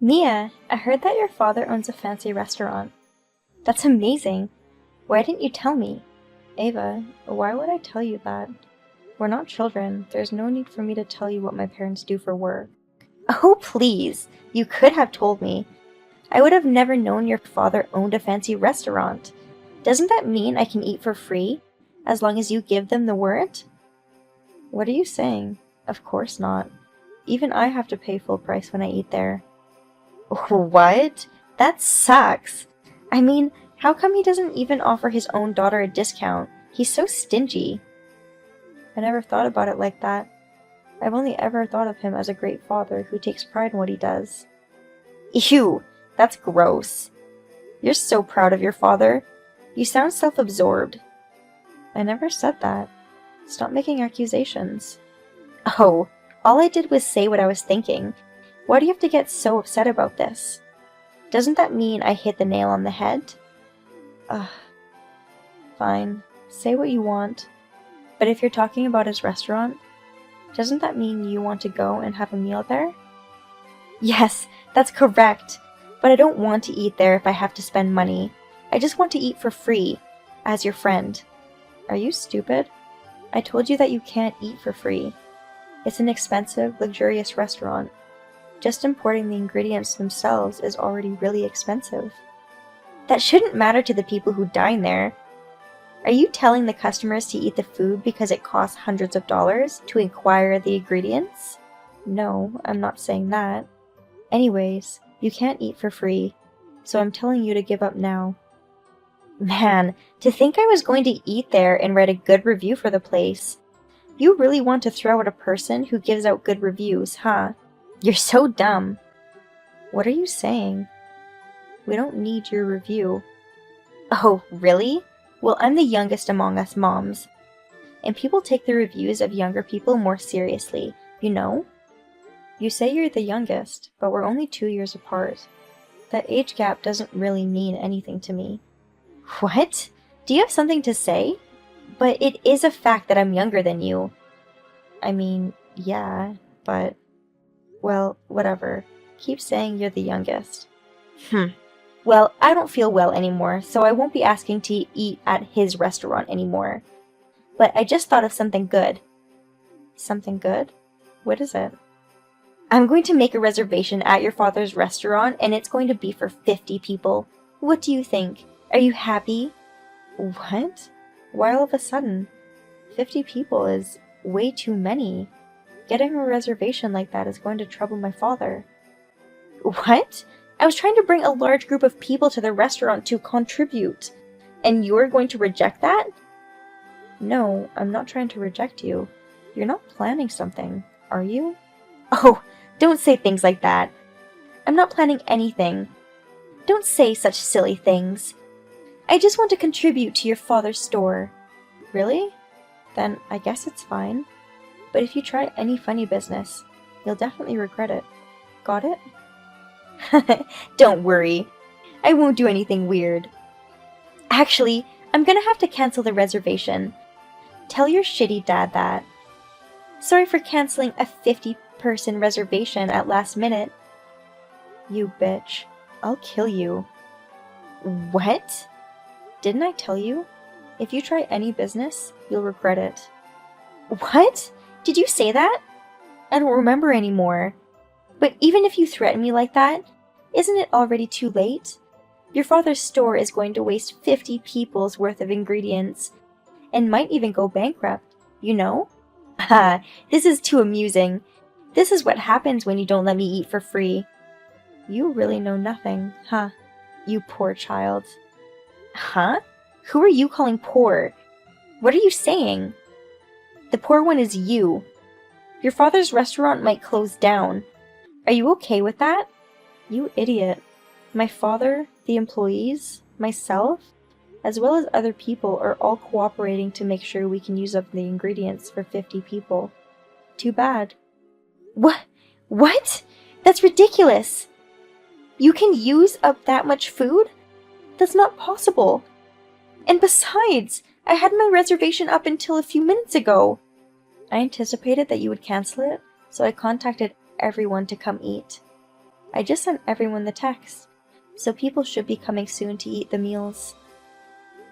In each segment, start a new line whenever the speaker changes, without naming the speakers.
Mia, I heard that your father owns a fancy restaurant. That's amazing. Why didn't you tell me? Ava, why would I tell you that? We're not children. There's no need for me to tell you what my parents do for work. Oh, please. You could have told me. I would have never known your father owned a fancy restaurant. Doesn't that mean I can eat for free, as long as you give them the word? What are you saying? Of course not. Even I have to pay full price when I eat there. What? That sucks. I mean, how come he doesn't even offer his own daughter a discount? He's so stingy. I never thought about it like that. I've only ever thought of him as a great father who takes pride in what he does. Ew, that's gross. You're so proud of your father. You sound self-absorbed. I never said that. Stop making accusations. Oh, all I did was say what I was thinking. Why do you have to get so upset about this? Doesn't that mean I hit the nail on the head? Ugh. Fine. Say what you want. But if you're talking about his restaurant, doesn't that mean you want to go and have a meal there? Yes, that's correct. But I don't want to eat there if I have to spend money. I just want to eat for free, as your friend. Are you stupid? I told you that you can't eat for free. It's an expensive, luxurious restaurant. Just importing the ingredients themselves is already really expensive. That shouldn't matter to the people who dine there. Are you telling the customers to eat the food because it costs hundreds of dollars to acquire the ingredients? No, I'm not saying that. Anyways, you can't eat for free, so I'm telling you to give up now. Man, to think I was going to eat there and write a good review for the place. You really want to throw at a person who gives out good reviews, huh? You're so dumb. What are you saying? We don't need your review. Oh, really? Well, I'm the youngest among us moms. And people take the reviews of younger people more seriously, you know? You say you're the youngest, but we're only 2 years apart. That age gap doesn't really mean anything to me. What? Do you have something to say? But it is a fact that I'm younger than you. I mean, yeah, but... Well, whatever. Keep saying you're the youngest. Well, I don't feel well anymore, so I won't be asking to eat at his restaurant anymore. But I just thought of something good. Something good? What is it? I'm going to make a reservation at your father's restaurant, and it's going to be for 50 people. What do you think? Are you happy? What? Why all of a sudden? 50 people is way too many. Getting a reservation like that is going to trouble my father. What? I was trying to bring a large group of people to the restaurant to contribute. And you're going to reject that? No, I'm not trying to reject you. You're not planning something, are you? Oh, don't say things like that. I'm not planning anything. Don't say such silly things. I just want to contribute to your father's store. Really? Then I guess it's fine. But if you try any funny business, you'll definitely regret it. Got it? Don't worry. I won't do anything weird. Actually, I'm gonna have to cancel the reservation. Tell your shitty dad that. Sorry for canceling a 50-person reservation at last minute. You bitch. I'll kill you. What? Didn't I tell you? If you try any business, you'll regret it. What? Did you say that? I don't remember anymore. But even if you threaten me like that, isn't it already too late? Your father's store is going to waste 50 people's worth of ingredients, and might even go bankrupt, you know? Ha, this is too amusing. This is what happens when you don't let me eat for free. You really know nothing, huh? You poor child. Huh? Who are you calling poor? What are you saying? The poor one is you. Your father's restaurant might close down. Are you okay with that? You idiot. My father, the employees, myself, as well as other people are all cooperating to make sure we can use up the ingredients for 50 people. Too bad. What? What? That's ridiculous! You can use up that much food? That's not possible. And besides, I had my reservation up until a few minutes ago. I anticipated that you would cancel it, so I contacted everyone to come eat. I just sent everyone the text, so people should be coming soon to eat the meals.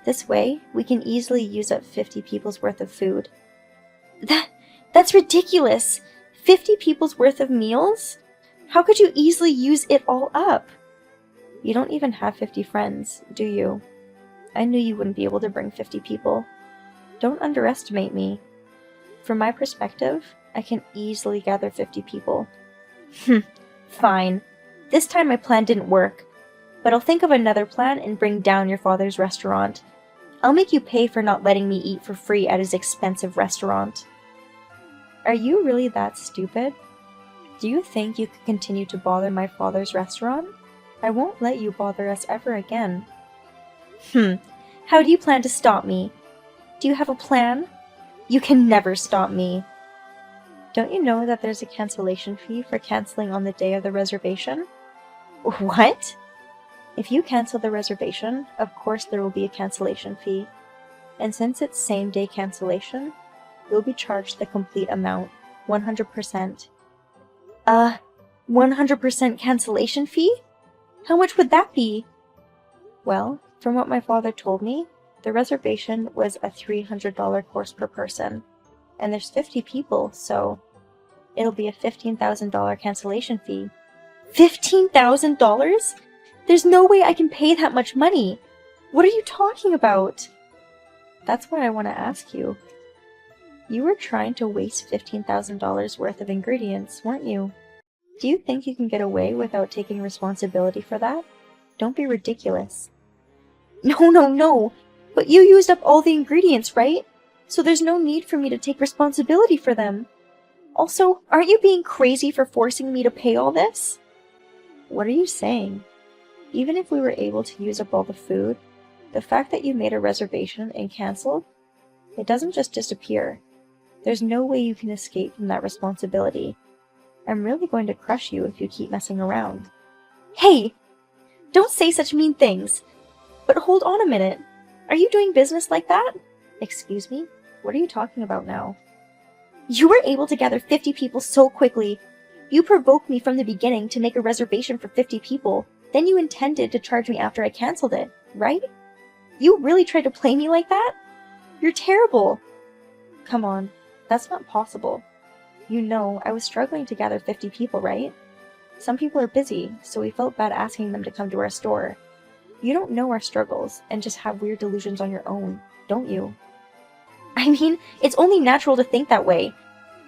This way, we can easily use up 50 people's worth of food. That's ridiculous! 50 people's worth of meals? How could you easily use it all up? You don't even have 50 friends, do you? I knew you wouldn't be able to bring 50 people. Don't underestimate me. From my perspective, I can easily gather 50 people. Fine. This time my plan didn't work. But I'll think of another plan and bring down your father's restaurant. I'll make you pay for not letting me eat for free at his expensive restaurant. Are you really that stupid? Do you think you could continue to bother my father's restaurant? I won't let you bother us ever again. How do you plan to stop me? Do you have a plan? You can never stop me. Don't you know that there's a cancellation fee for canceling on the day of the reservation? What? If you cancel the reservation, of course there will be a cancellation fee. And since it's same-day cancellation, you'll be charged the complete amount, 100%. 100% cancellation fee? How much would that be? Well, from what my father told me, the reservation was a $300 course per person. And there's 50 people, so it'll be a $15,000 cancellation fee. $15,000? There's no way I can pay that much money. What are you talking about? That's what I want to ask you. You were trying to waste $15,000 worth of ingredients, weren't you? Do you think you can get away without taking responsibility for that? Don't be ridiculous. No. But you used up all the ingredients, right? So there's no need for me to take responsibility for them. Also, aren't you being crazy for forcing me to pay all this? What are you saying? Even if we were able to use up all the food, the fact that you made a reservation and canceled, it doesn't just disappear. There's no way you can escape from that responsibility. I'm really going to crush you if you keep messing around. Hey! Don't say such mean things! But hold on a minute. Are you doing business like that? Excuse me? What are you talking about now? You were able to gather 50 people so quickly. You provoked me from the beginning to make a reservation for 50 people. Then you intended to charge me after I canceled it, right? You really tried to play me like that? You're terrible. Come on, that's not possible. You know, I was struggling to gather 50 people, right? Some people are busy, so we felt bad asking them to come to our store. You don't know our struggles and just have weird delusions on your own, don't you? I mean, it's only natural to think that way.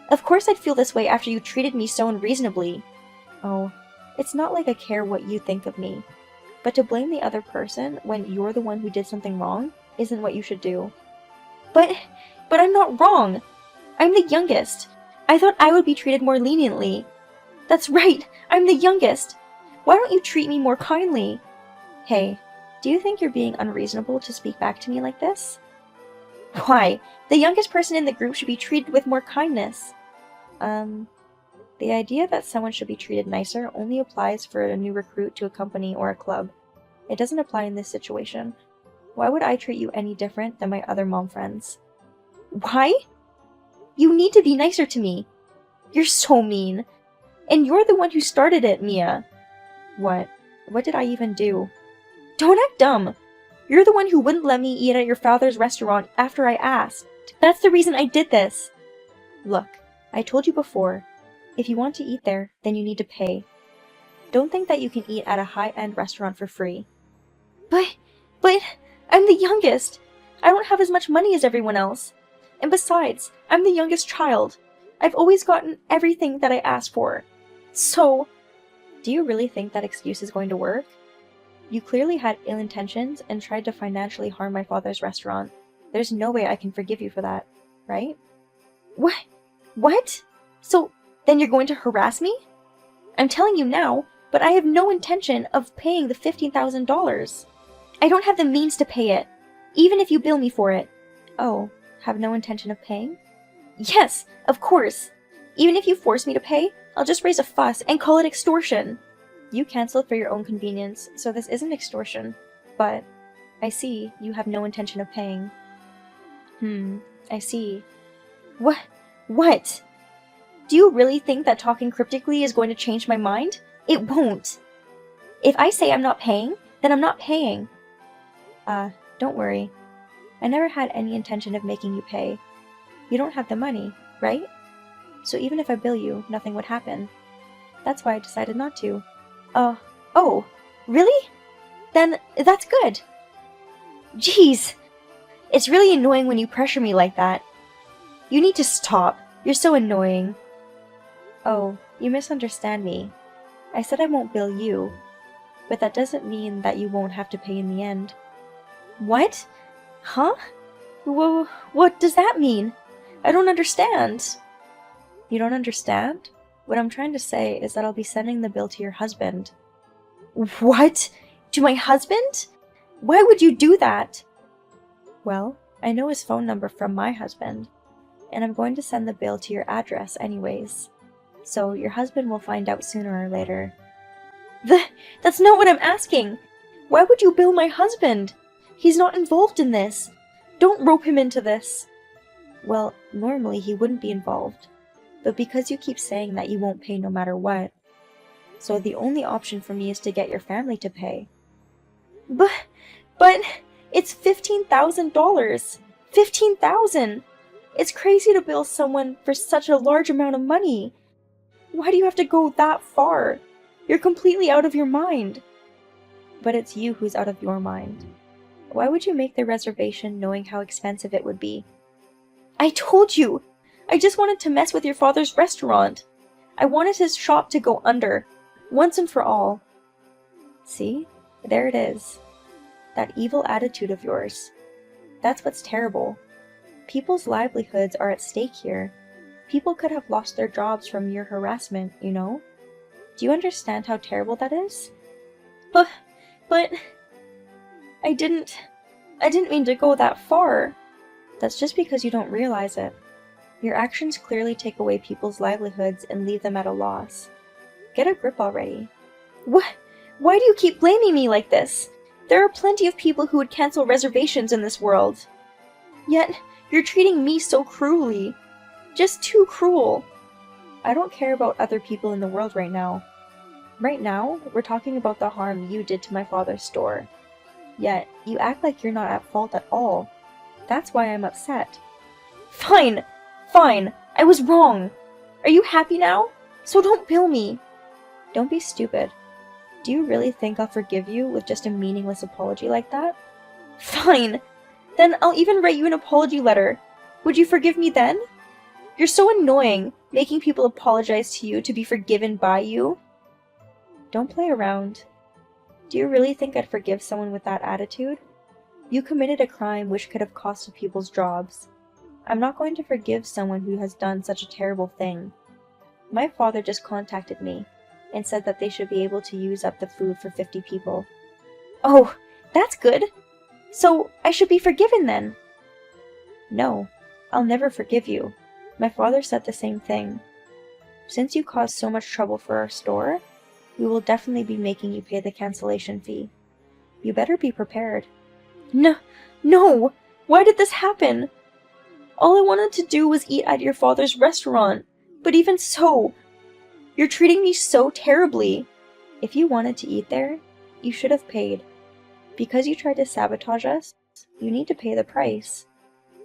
Of course I'd feel this way after you treated me so unreasonably. Oh, it's not like I care what you think of me. But to blame the other person when you're the one who did something wrong isn't what you should do. But I'm not wrong. I'm the youngest. I thought I would be treated more leniently. That's right, I'm the youngest. Why don't you treat me more kindly? Hey, do you think you're being unreasonable to speak back to me like this? Why? The youngest person in the group should be treated with more kindness. The idea that someone should be treated nicer only applies for a new recruit to a company or a club. It doesn't apply in this situation. Why would I treat you any different than my other mom friends? Why? You need to be nicer to me. You're so mean. And you're the one who started it, Mia. What? What did I even do? Don't act dumb. You're the one who wouldn't let me eat at your father's restaurant after I asked. That's the reason I did this. Look, I told you before, if you want to eat there, then you need to pay. Don't think that you can eat at a high-end restaurant for free. But, I'm the youngest. I don't have as much money as everyone else. And besides, I'm the youngest child. I've always gotten everything that I asked for. So, do you really think that excuse is going to work? You clearly had ill intentions and tried to financially harm my father's restaurant. There's no way I can forgive you for that, right? What? So, then you're going to harass me? I'm telling you now, but I have no intention of paying the $15,000. I don't have the means to pay it, even if you bill me for it. Oh, have no intention of paying? Yes, of course. Even if you force me to pay, I'll just raise a fuss and call it extortion. You canceled for your own convenience, so this isn't extortion. But I see you have no intention of paying. I see. What? Do you really think that talking cryptically is going to change my mind? It won't. If I say I'm not paying, then I'm not paying. Don't worry. I never had any intention of making you pay. You don't have the money, right? So even if I bill you, nothing would happen. That's why I decided not to. Oh, really? Then that's good. Jeez, it's really annoying when you pressure me like that. You need to stop. You're so annoying. Oh, you misunderstand me. I said I won't bill you, but that doesn't mean that you won't have to pay in the end. What? Huh? What does that mean? I don't understand. You don't understand? What I'm trying to say is that I'll be sending the bill to your husband. What? To my husband? Why would you do that? Well, I know his phone number from my husband, and I'm going to send the bill to your address anyways. So your husband will find out sooner or later. That's not what I'm asking. Why would you bill my husband? He's not involved in this. Don't rope him into this. Well, normally he wouldn't be involved, but because you keep saying that you won't pay no matter what, so the only option for me is to get your family to pay. But it's $15,000. $15,000! It's crazy to bill someone for such a large amount of money. Why do you have to go that far? You're completely out of your mind. But it's you who's out of your mind. Why would you make the reservation knowing how expensive it would be? I told you! I just wanted to mess with your father's restaurant. I wanted his shop to go under, once and for all. See? There it is. That evil attitude of yours. That's what's terrible. People's livelihoods are at stake here. People could have lost their jobs from your harassment, you know? Do you understand how terrible that is? But... I didn't mean to go that far. That's just because you don't realize it. Your actions clearly take away people's livelihoods and leave them at a loss. Get a grip already. What? Why do you keep blaming me like this? There are plenty of people who would cancel reservations in this world. Yet, you're treating me so cruelly. Just too cruel. I don't care about other people in the world right now. Right now, we're talking about the harm you did to my father's store. Yet, you act like you're not at fault at all. That's why I'm upset. Fine! I was wrong! Are you happy now? So don't bill me! Don't be stupid. Do you really think I'll forgive you with just a meaningless apology like that? Fine! Then I'll even write you an apology letter. Would you forgive me then? You're so annoying, making people apologize to you to be forgiven by you. Don't play around. Do you really think I'd forgive someone with that attitude? You committed a crime which could have costed people's jobs. I'm not going to forgive someone who has done such a terrible thing. My father just contacted me and said that they should be able to use up the food for 50 people. Oh, that's good! So, I should be forgiven then? No, I'll never forgive you. My father said the same thing. Since you caused so much trouble for our store, we will definitely be making you pay the cancellation fee. You better be prepared. No! Why did this happen? All I wanted to do was eat at your father's restaurant. But even so, you're treating me so terribly. If you wanted to eat there, you should have paid. Because you tried to sabotage us, you need to pay the price.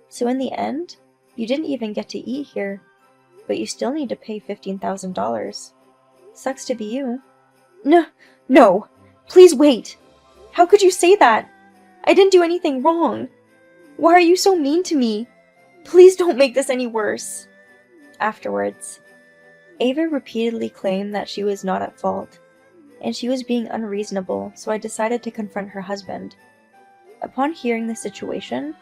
So in the end, you didn't even get to eat here, but you still need to pay $15,000. Sucks to be you. No! Please wait! How could you say that? I didn't do anything wrong. Why are you so mean to me? Please don't make this any worse. Afterwards, Ava repeatedly claimed that she was not at fault, and she was being unreasonable, so I decided to confront her husband. Upon hearing the situation,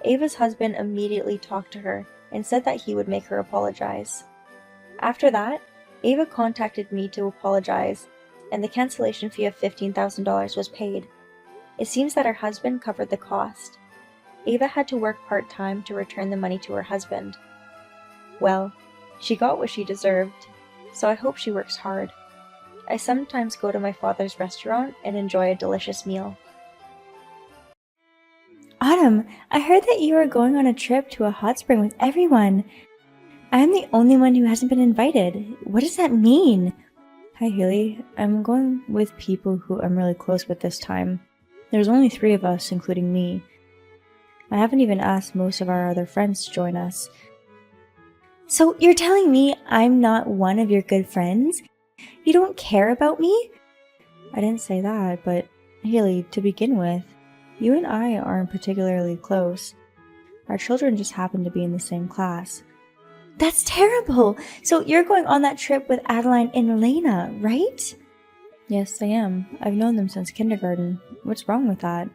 Ava's husband immediately talked to her and said that he would make her apologize. After that, Ava contacted me to apologize, and the cancellation fee of $15,000 was paid. It seems that her husband covered the cost. Ava had to work part-time to return the money to her husband. Well, she got what she deserved, so I hope she works hard. I sometimes go to my father's restaurant and enjoy a delicious meal.
Autumn, I heard that you are going on a trip to a hot spring with everyone. I'm the only one who hasn't been invited. What does that mean? Hi, Haley. I'm going with people who I'm really close with this time. There's only 3 of us, including me. I haven't even asked most of our other friends to join us.
So you're telling me I'm not one of your good friends? You don't care about me?
I didn't say that, but Haley, to begin with, you and I aren't particularly close. Our children just happen to be in the same class.
That's terrible! So you're going on that trip with Adeline and Elena, right?
Yes, I am. I've known them since kindergarten. What's wrong with that?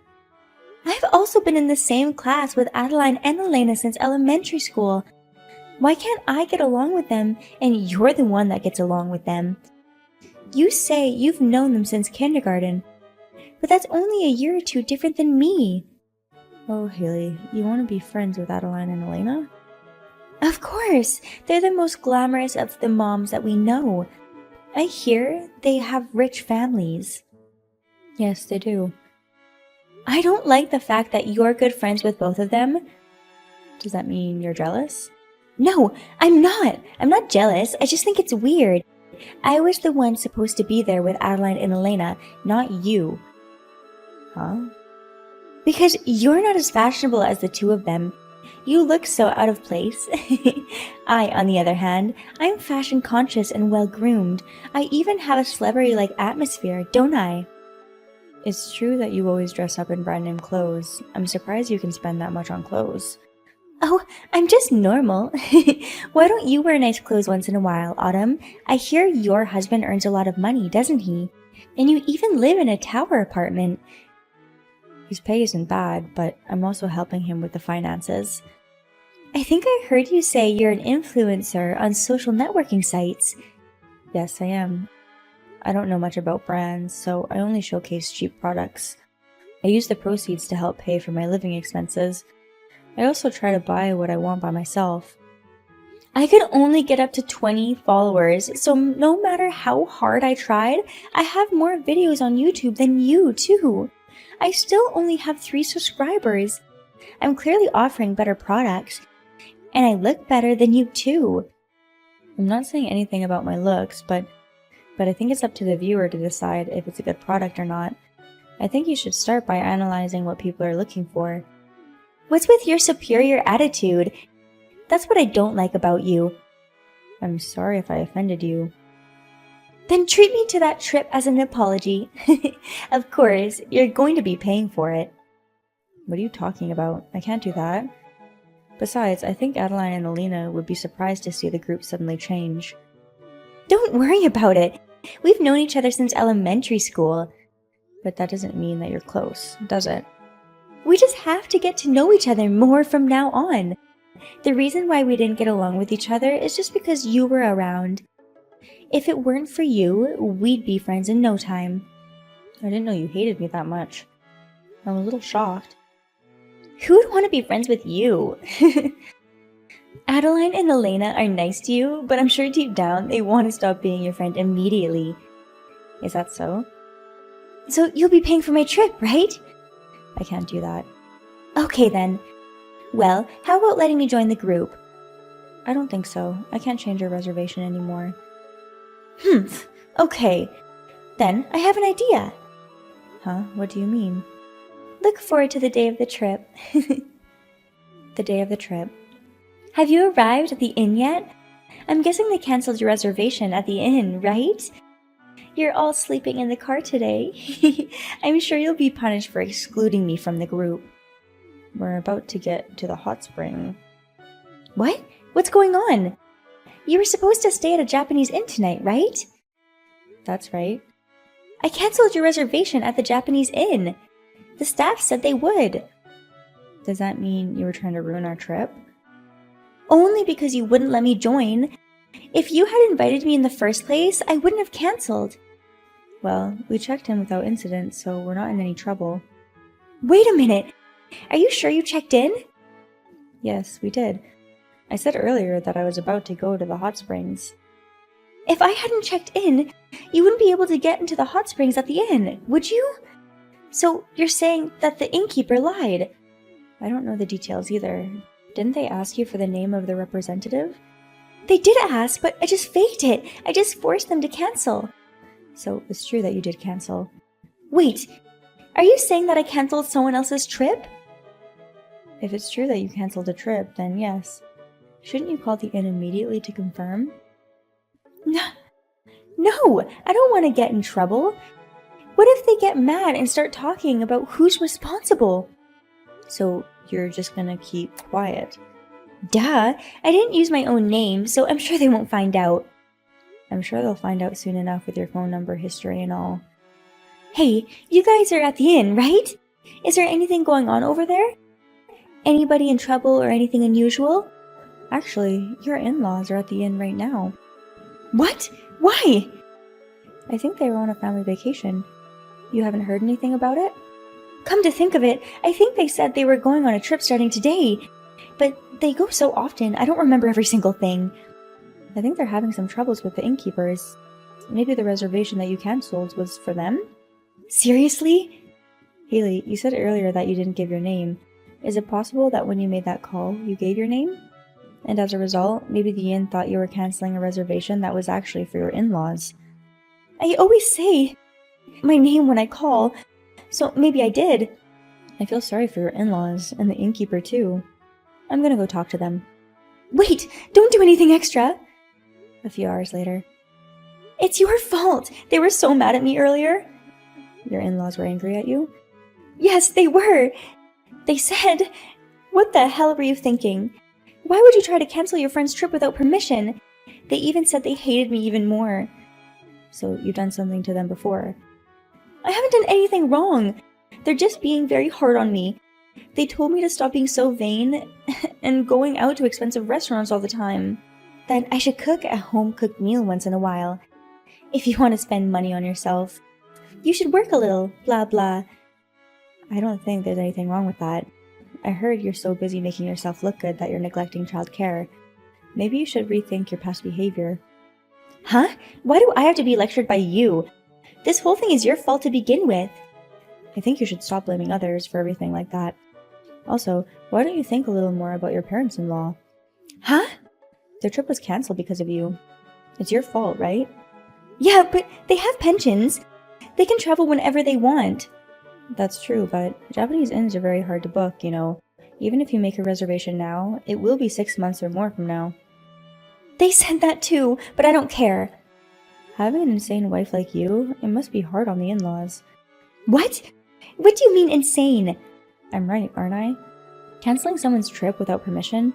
I've also been in the same class with Adeline and Elena since elementary school. Why can't I get along with them and you're the one that gets along with them? You say you've known them since kindergarten, but that's only a year or 2 different than me.
Oh, Haley, you want to be friends with Adeline and Elena?
Of course! They're the most glamorous of the moms that we know. I hear they have rich families.
Yes, they do.
I don't like the fact that you're good friends with both of them.
Does that mean you're jealous?
No, I'm not. I'm not jealous. I just think it's weird. I was the one supposed to be there with Adeline and Elena, not you.
Huh?
Because you're not as fashionable as the 2 of them. You look so out of place. I, on the other hand, I'm fashion conscious and well groomed. I even have a celebrity-like atmosphere, don't I?
It's true that you always dress up in brand name clothes. I'm surprised you can spend that much on clothes.
Oh, I'm just normal. Why don't you wear nice clothes once in a while, Autumn? I hear your husband earns a lot of money, doesn't he? And you even live in a tower apartment.
His pay isn't bad, but I'm also helping him with the finances.
I think I heard you say you're an influencer on social networking sites.
Yes, I am. I don't know much about brands, so I only showcase cheap products. I use the proceeds to help pay for my living expenses. I also try to buy what I want by myself.
I could only get up to 20 followers, so no matter how hard I tried, I have more videos on YouTube than you, too. I still only have 3 subscribers. I'm clearly offering better products, and I look better than you, too.
I'm not saying anything about my looks, but I think it's up to the viewer to decide if it's a good product or not. I think you should start by analyzing what people are looking for.
What's with your superior attitude? That's what I don't like about you.
I'm sorry if I offended you.
Then treat me to that trip as an apology. Of course, you're going to be paying for it.
What are you talking about? I can't do that. Besides, I think Adeline and Elena would be surprised to see the group suddenly change.
Don't worry about it. We've known each other since elementary school.
But that doesn't mean that you're close, does it?
We just have to get to know each other more from now on. The reason why we didn't get along with each other is just because you were around. If it weren't for you, we'd be friends in no time.
I didn't know you hated me that much. I'm a little shocked.
Who'd want to be friends with you? Adeline and Elena are nice to you, but I'm sure deep down they want to stop being your friend immediately.
Is that so?
So you'll be paying for my trip, right?
I can't do that.
Okay then. Well, how about letting me join the group?
I don't think so. I can't change your reservation anymore.
Okay. Then I have an idea.
Huh? What do you mean?
Look forward to the day of the trip.
The day of the trip.
Have you arrived at the inn yet? I'm guessing they canceled your reservation at the inn, right? You're all sleeping in the car today. I'm sure you'll be punished for excluding me from the group.
We're about to get to the hot spring.
What? What's going on? You were supposed to stay at a Japanese inn tonight, right?
That's right.
I canceled your reservation at the Japanese inn. The staff said they would.
Does that mean you were trying to ruin our trip?
Only because you wouldn't let me join. If you had invited me in the first place, I wouldn't have canceled.
Well, we checked in without incident, so we're not in any trouble.
Wait a minute! Are you sure you checked in?
Yes, we did. I said earlier that I was about to go to the hot springs.
If I hadn't checked in, you wouldn't be able to get into the hot springs at the inn, would you? So you're saying that the innkeeper lied?
I don't know the details either. Didn't they ask you for the name of the representative?
They did ask, but I just faked it. I just forced them to cancel.
So it's true that you did cancel.
Wait, are you saying that I canceled someone else's trip?
If it's true that you canceled a trip, then yes. Shouldn't you call the inn immediately to confirm?
No, I don't want to get in trouble. What if they get mad and start talking about who's responsible?
So you're just gonna keep quiet?
Duh, I didn't use my own name, so I'm sure they won't find out.
I'm sure they'll find out soon enough with your phone number history and all.
Hey, you guys are at the inn, right? Is there anything going on over there? Anybody in trouble or anything unusual?
Actually, your in-laws are at the inn right now.
What? Why?
I think they were on a family vacation. You haven't heard anything about it?
Come to think of it, I think they said they were going on a trip starting today. But they go so often, I don't remember every single thing.
I think they're having some troubles with the innkeepers. Maybe the reservation that you cancelled was for them?
Seriously?
Haley, you said earlier that you didn't give your name. Is it possible that when you made that call, you gave your name? And as a result, maybe the inn thought you were cancelling a reservation that was actually for your in-laws.
I always say my name when I call, so maybe I did.
I feel sorry for your in-laws, and the innkeeper too. I'm gonna go talk to them.
Wait, don't do anything extra.
A few hours later.
It's your fault. They were so mad at me earlier.
Your in-laws were angry at you?
Yes, they were. They said, "What the hell were you thinking? Why would you try to cancel your friend's trip without permission?" They even said they hated me even more.
So you've done something to them before?
I haven't done anything wrong. They're just being very hard on me. They told me to stop being so vain and going out to expensive restaurants all the time. That I should cook a home-cooked meal once in a while. If you want to spend money on yourself, you should work a little, blah blah.
I don't think there's anything wrong with that. I heard you're so busy making yourself look good that you're neglecting childcare. Maybe you should rethink your past behavior.
Huh? Why do I have to be lectured by you? This whole thing is your fault to begin with.
I think you should stop blaming others for everything like that. Also, why don't you think a little more about your parents-in-law?
Huh?
Their trip was cancelled because of you. It's your fault, right?
Yeah, but they have pensions. They can travel whenever they want.
That's true, but Japanese inns are very hard to book, you know. Even if you make a reservation now, it will be 6 months or more from now.
They said that too, but I don't care.
Having an insane wife like you, it must be hard on the in-laws.
What? What do you mean insane?
I'm right, aren't I? Canceling someone's trip without permission?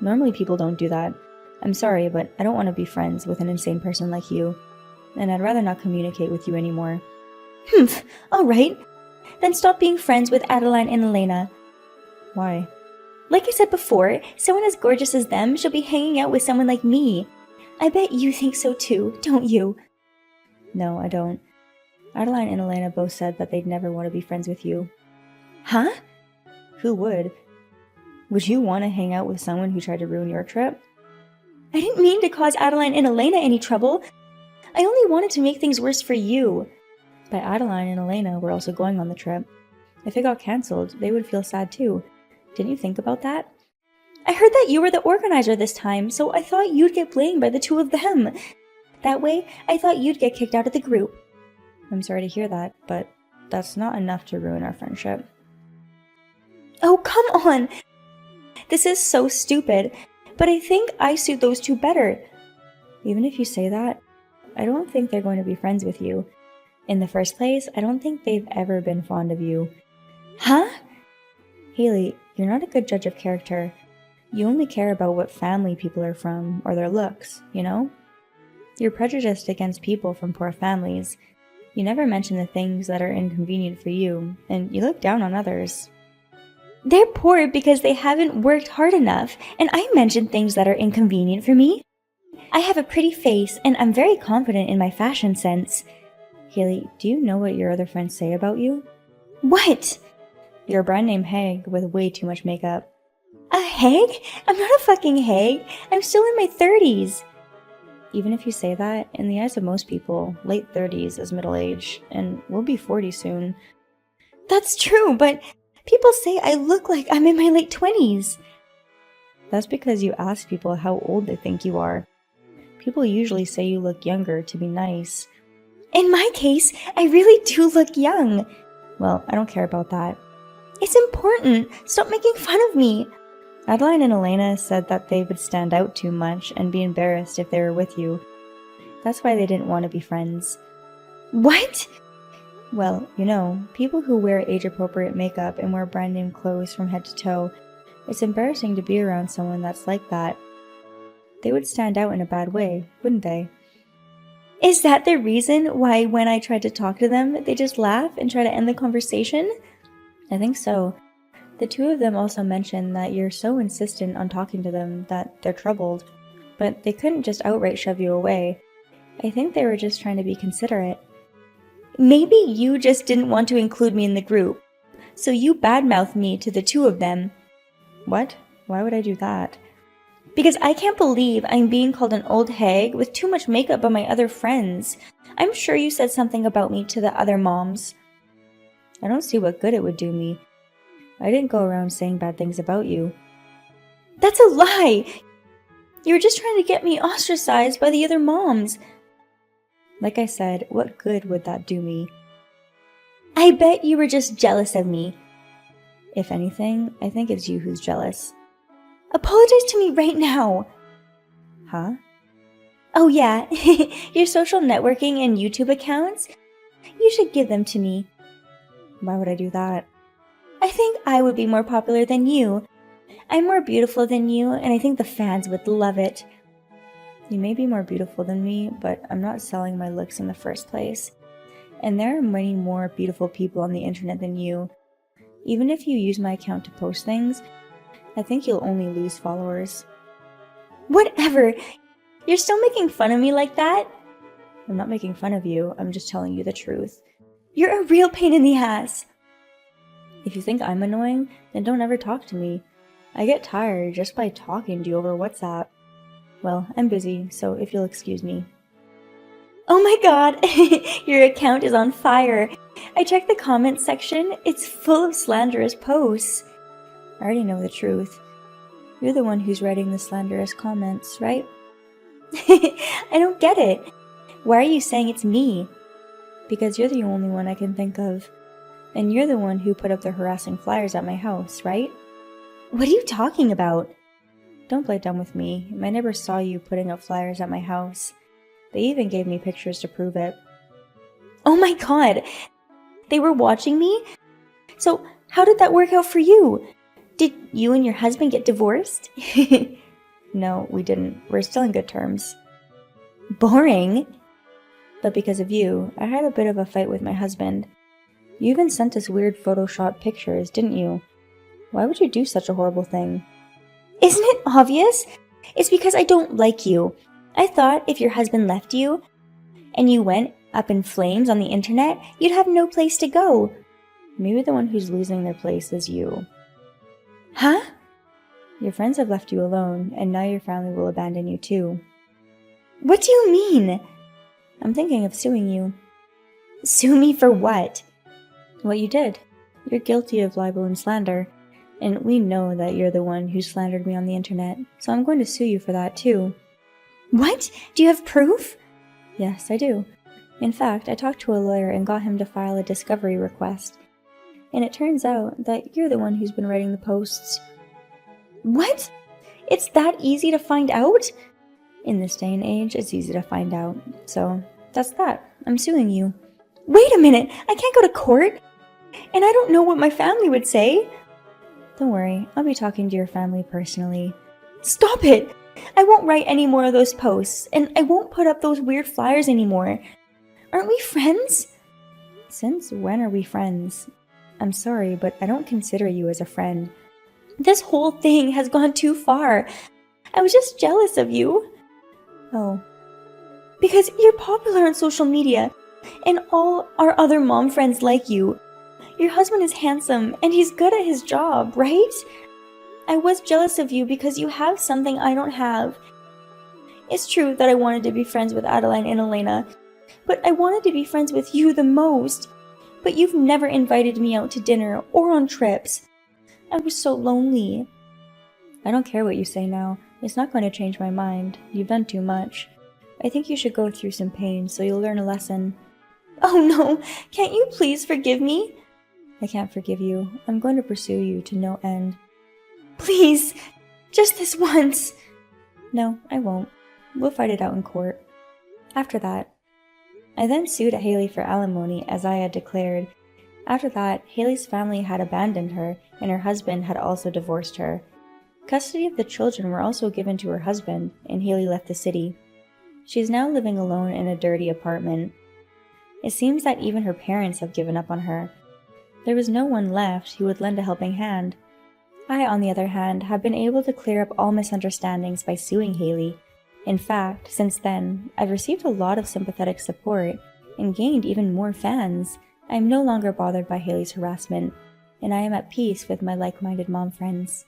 Normally people don't do that. I'm sorry, but I don't want to be friends with an insane person like you. And I'd rather not communicate with you anymore.
Humph, alright. Then stop being friends with Adeline and Elena.
Why?
Like I said before, someone as gorgeous as them should be hanging out with someone like me. I bet you think so too, don't you?
No, I don't. Adeline and Elena both said that they'd never want to be friends with you.
Huh?
Who would? Would you want to hang out with someone who tried to ruin your trip?
I didn't mean to cause Adeline and Elena any trouble. I only wanted to make things worse for you.
But Adeline and Elena were also going on the trip. If it got cancelled, they would feel sad too. Didn't you think about that?
I heard that you were the organizer this time, so I thought you'd get blamed by the two of them. That way, I thought you'd get kicked out of the group.
I'm sorry to hear that, but that's not enough to ruin our friendship.
Oh, come on! This is so stupid, but I think I suit those two better.
Even if you say that, I don't think they're going to be friends with you. In the first place, I don't think they've ever been fond of you.
Huh?
Haley, you're not a good judge of character. You only care about what family people are from, or their looks, you know? You're prejudiced against people from poor families. You never mention the things that are inconvenient for you, and you look down on others.
They're poor because they haven't worked hard enough, and I mention things that are inconvenient for me. I have a pretty face, and I'm very confident in my fashion sense.
Haley, do you know what your other friends say about you?
What?
You're a brand name hag with way too much makeup.
A hag? I'm not a fucking hag. I'm still in my 30s.
Even if you say that, in the eyes of most people, late 30s is middle age, and we'll be 40 soon.
That's true, but people say I look like I'm in my late 20s.
That's because you ask people how old they think you are. People usually say you look younger to be nice.
In my case, I really do look young.
Well, I don't care about that.
It's important. Stop making fun of me.
Adeline and Elena said that they would stand out too much and be embarrassed if they were with you. That's why they didn't want to be friends.
What?
Well, you know, people who wear age-appropriate makeup and wear brand-name clothes from head to toe, it's embarrassing to be around someone that's like that. They would stand out in a bad way, wouldn't they?
Is that the reason why when I tried to talk to them, they just laugh and try to end the conversation?
I think so. The two of them also mentioned that you're so insistent on talking to them that they're troubled, but they couldn't just outright shove you away. I think they were just trying to be considerate.
Maybe you just didn't want to include me in the group, so you badmouthed me to the two of them.
What? Why would I do that?
Because I can't believe I'm being called an old hag with too much makeup by my other friends. I'm sure you said something about me to the other moms.
I don't see what good it would do me. I didn't go around saying bad things about you.
That's a lie! You were just trying to get me ostracized by the other moms.
Like I said, what good would that do me?
I bet you were just jealous of me.
If anything, I think it's you who's jealous.
Apologize to me right now.
Huh?
Oh yeah, your social networking and YouTube accounts? You should give them to me.
Why would I do that?
I think I would be more popular than you. I'm more beautiful than you, and I think the fans would love it.
You may be more beautiful than me, but I'm not selling my looks in the first place. And there are many more beautiful people on the internet than you. Even if you use my account to post things, I think you'll only lose followers.
Whatever! You're still making fun of me like that?
I'm not making fun of you, I'm just telling you the truth.
You're a real pain in the ass.
If you think I'm annoying, then don't ever talk to me. I get tired just by talking to you over WhatsApp. Well, I'm busy, so if you'll excuse me.
Oh my god, your account is on fire. I checked the comments section, it's full of slanderous posts.
I already know the truth. You're the one who's writing the slanderous comments, right?
I don't get it. Why are you saying it's me?
Because you're the only one I can think of. And you're the one who put up the harassing flyers at my house, right?
What are you talking about?
Don't play dumb with me. My neighbors saw you putting up flyers at my house. They even gave me pictures to prove it.
Oh my god! They were watching me? So, how did that work out for you? Did you and your husband get divorced?
No, we didn't. We're still in good terms.
Boring.
But because of you, I had a bit of a fight with my husband. You even sent us weird Photoshop pictures, didn't you? Why would you do such a horrible thing?
Isn't it obvious? It's because I don't like you. I thought if your husband left you, and you went up in flames on the internet, you'd have no place to go.
Maybe the one who's losing their place is you.
Huh?
Your friends have left you alone, and now your family will abandon you too.
What do you mean?
I'm thinking of suing you.
Sue me for what?
What you did. You're guilty of libel and slander, and we know that you're the one who slandered me on the internet, so I'm going to sue you for that too.
What? Do you have proof?
Yes, I do. In fact, I talked to a lawyer and got him to file a discovery request. And it turns out that you're the one who's been writing the posts.
What? It's that easy to find out?
In this day and age, it's easy to find out. So, that's that. I'm suing you.
Wait a minute! I can't go to court! And I don't know what my family would say.
Don't worry, I'll be talking to your family personally.
Stop it! I won't write any more of those posts, and I won't put up those weird flyers anymore. Aren't we friends?
Since when are we friends? I'm sorry, but I don't consider you as a friend.
This whole thing has gone too far. I was just jealous of you.
Oh.
Because you're popular on social media, and all our other mom friends like you. Your husband is handsome, and he's good at his job, right? I was jealous of you because you have something I don't have. It's true that I wanted to be friends with Adeline and Elena, but I wanted to be friends with you the most. But you've never invited me out to dinner or on trips. I was so lonely.
I don't care what you say now. It's not going to change my mind. You've done too much. I think you should go through some pain so you'll learn a lesson. Oh no, can't you please forgive me? I can't forgive you. I'm going to pursue you to no end. Please, just this once. No, I won't. We'll fight it out in court. After that, I then sued Haley for alimony as I had declared. After that, Haley's family had abandoned her and her husband had also divorced her. Custody of the children were also given to her husband, and Haley left the city. She is now living alone in a dirty apartment. It seems that even her parents have given up on her. There was no one left who would lend a helping hand. I, on the other hand, have been able to clear up all misunderstandings by suing Haley. In fact, since then, I've received a lot of sympathetic support and gained even more fans. I am no longer bothered by Haley's harassment, and I am at peace with my like-minded mom friends.